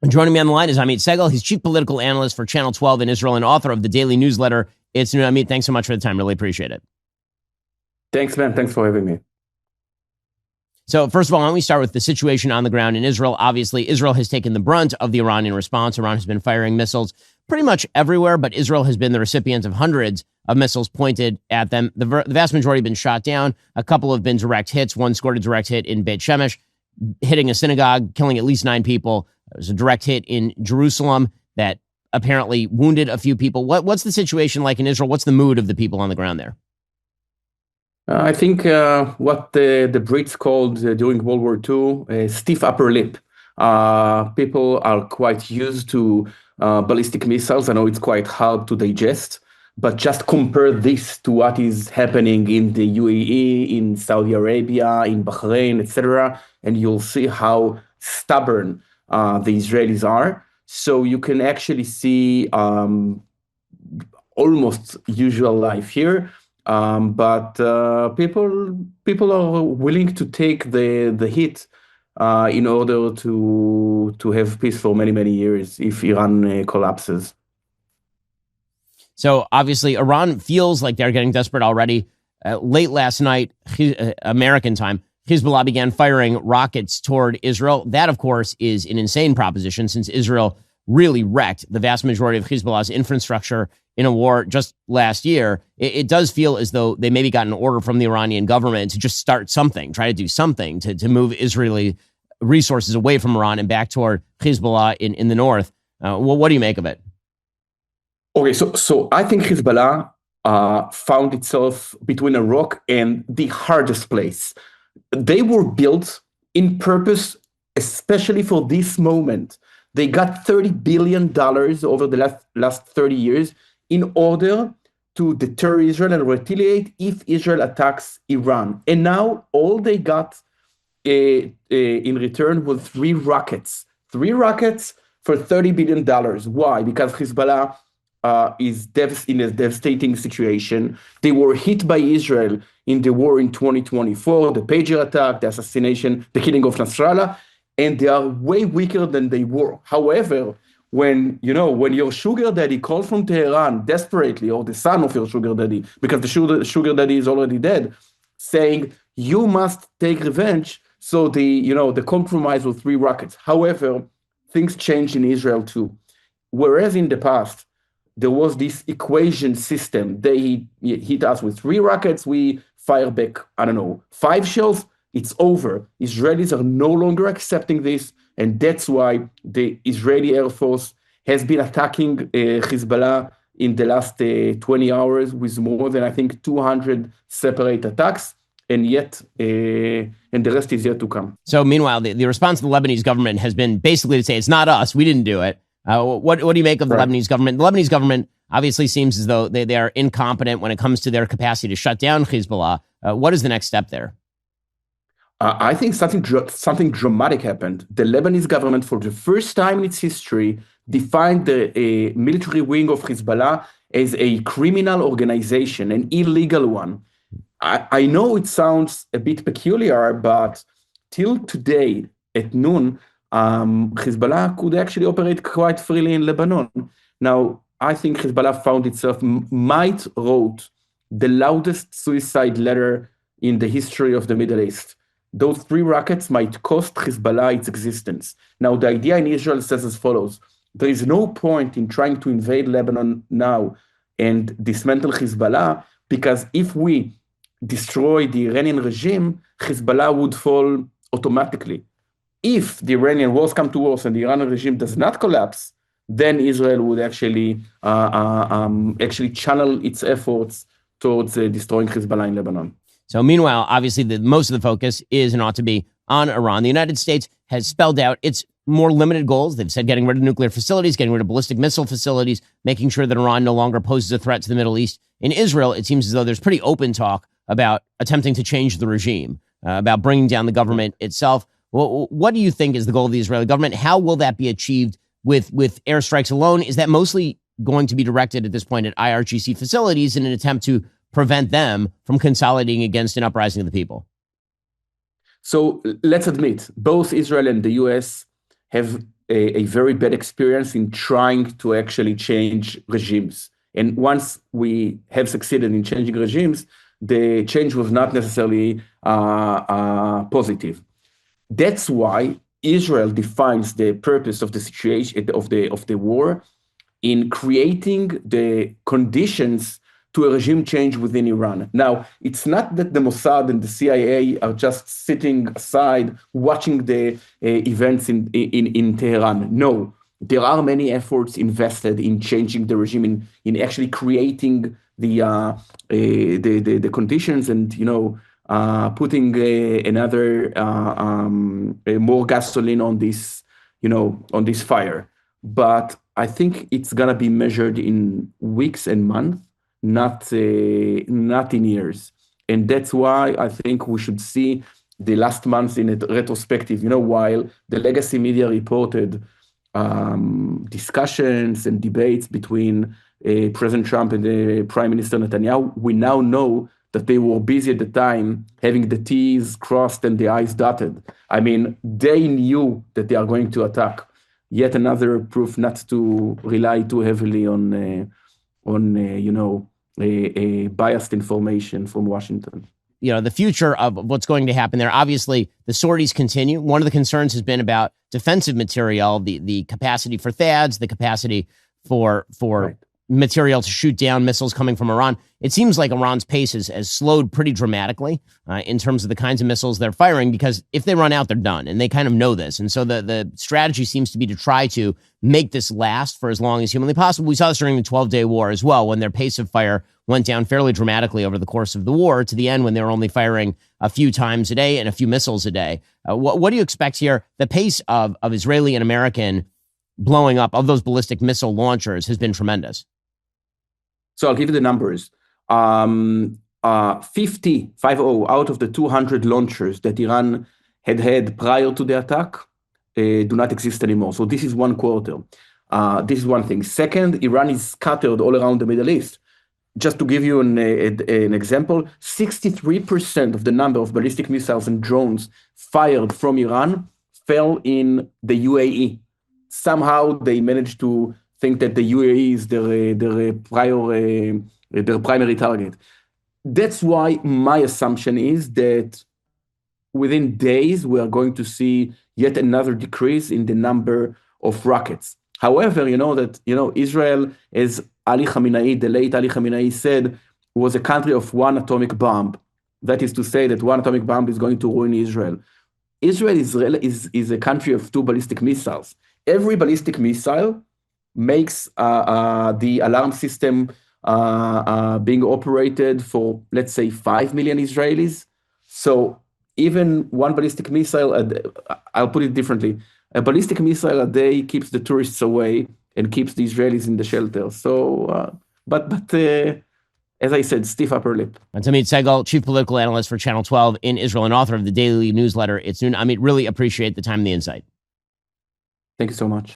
Joining me on the line is Amit. He's chief political analyst for Channel 12 in Israel and author of the daily newsletter It's Noon. Amit, thanks so much for the time. Really appreciate it. Thanks, man. Thanks for having me. So first of all, why don't we start with the situation on the ground in Israel? Obviously, Israel has taken the brunt of the Iranian response. Iran has been firing missiles pretty much everywhere, but Israel has been the recipient of hundreds of missiles pointed at them. The vast majority have been shot down. A couple have been direct hits. One scored a direct hit in Beit Shemesh, hitting a synagogue, killing at least 9 people. There was a direct hit in Jerusalem that apparently wounded a few people. What's the situation like in Israel? What's the mood of the people on the ground there? I think what the Brits called during World War II a stiff upper lip. People are quite used to ballistic missiles. I know it's quite hard to digest, but just compare this to what is happening in the UAE, in Saudi Arabia, in Bahrain, etc., and you'll see how stubborn the Israelis are. So you can actually see almost usual life here. But people are willing to take the hit in order to have peace for many, many years if Iran collapses. So obviously Iran feels like they're getting desperate already. Late last night, American time, Hezbollah began firing rockets toward Israel. That, of course, is an insane proposition since Israel really wrecked the vast majority of Hezbollah's infrastructure in a war just last year. It does feel as though they maybe got an order from the Iranian government to just start something, try to do something to move Israeli resources away from Iran and back toward Hezbollah in the north. What do you make of it? Okay, so I think Hezbollah found itself between a rock and the hardest place. They were built in purpose, especially for this moment. They got $30 billion over the last 30 years in order to deter Israel and retaliate if Israel attacks Iran. And now all they got in return was 3 rockets. 3 rockets for $30 billion. Why? Because Hezbollah is in a devastating situation. They were hit by Israel in the war in 2024, the pager attack, the assassination, the killing of Nasrallah, and they are way weaker than they were. However, when your sugar daddy calls from Tehran desperately, or the son of your sugar daddy, because the sugar daddy is already dead, saying you must take revenge, so the compromise with 3 rockets. However, things changed in Israel too. Whereas in the past, there was this equation system. They hit us with 3 rockets, we fire back, 5 shells, it's over. Israelis are no longer accepting this, and that's why the Israeli Air Force has been attacking Hezbollah in the last 20 hours with more than, I think, 200 separate attacks, and the rest is yet to come. So meanwhile, the response of the Lebanese government has been basically to say, it's not us, we didn't do it. What do you make of the Lebanese government? The Lebanese government obviously seems as though they are incompetent when it comes to their capacity to shut down Hezbollah. What is the next step there? I think something dramatic happened. The Lebanese government, for the first time in its history, defined the military wing of Hezbollah as a criminal organization, an illegal one. I know it sounds a bit peculiar, but till today at noon, Hezbollah could actually operate quite freely in Lebanon. Now, I think Hezbollah found itself, might wrote the loudest suicide letter in the history of the Middle East. Those 3 rockets might cost Hezbollah its existence. Now, the idea in Israel says as follows. There is no point in trying to invade Lebanon now and dismantle Hezbollah, because if we destroy the Iranian regime, Hezbollah would fall automatically. If the Iranian wars come to worse and the Iranian regime does not collapse, then Israel would actually channel its efforts towards destroying Hezbollah in Lebanon. So meanwhile, obviously, most of the focus is and ought to be on Iran. The United States has spelled out its more limited goals. They've said getting rid of nuclear facilities, getting rid of ballistic missile facilities, making sure that Iran no longer poses a threat to the Middle East. In Israel, it seems as though there's pretty open talk about attempting to change the regime, about bringing down the government itself. Well, what do you think is the goal of the Israeli government? How will that be achieved with airstrikes alone? Is that mostly going to be directed at this point at IRGC facilities in an attempt to prevent them from consolidating against an uprising of the people? So let's admit, both Israel and the US have a very bad experience in trying to actually change regimes. And once we have succeeded in changing regimes, the change was not necessarily positive. That's why Israel defines the purpose of the situation of the war in creating the conditions to a regime change within Iran. Now, it's not that the Mossad and the CIA are just sitting aside watching the events in Tehran. No, there are many efforts invested in changing the regime, in actually creating the conditions and, putting another more gasoline on this, on this fire. But I think it's gonna be measured in weeks and months, not in years. And that's why I think we should see the last months in a retrospective. While the legacy media reported discussions and debates between President Trump and Prime Minister Netanyahu, we now know that they were busy at the time having the T's crossed and the I's dotted. I mean, they knew that they are going to attack. Yet another proof not to rely too heavily on biased information from Washington. The future of what's going to happen there. Obviously, the sorties continue. One of the concerns has been about defensive material, the capacity for THAADs, the capacity for right. material to shoot down missiles coming from Iran. It seems like Iran's pace has slowed pretty dramatically in terms of the kinds of missiles they're firing, because if they run out, they're done. And they kind of know this. And so the strategy seems to be to try to make this last for as long as humanly possible. We saw this during the 12-day war as well, when their pace of fire went down fairly dramatically over the course of the war to the end, when they were only firing a few times a day and a few missiles a day. What do you expect here? The pace of Israeli and American blowing up of those ballistic missile launchers has been tremendous. So I'll give you the numbers. 50 out of the 200 launchers that Iran had prior to the attack do not exist anymore. So this is one quarter. This is one thing. Second, Iran is scattered all around the Middle East. Just to give you an example, 63% of the number of ballistic missiles and drones fired from Iran fell in the UAE. Somehow they managed to think that the UAE is their primary target. That's why my assumption is that within days, we are going to see yet another decrease in the number of rockets. However, Israel, as Ali Khamenei, the late Ali Khamenei said, was a country of one atomic bomb. That is to say that one atomic bomb is going to ruin Israel. Israel is a country of two ballistic missiles. Every ballistic missile makes the alarm system being operated for, let's say, 5 million Israelis. So even one ballistic missile, I'll put it differently, a ballistic missile a day keeps the tourists away and keeps the Israelis in the shelter. So, but as I said, stiff upper lip. That's Amit Segal, chief political analyst for Channel 12 in Israel and author of the daily newsletter It's Noon. Amit, really appreciate the time and the insight. Thank you so much.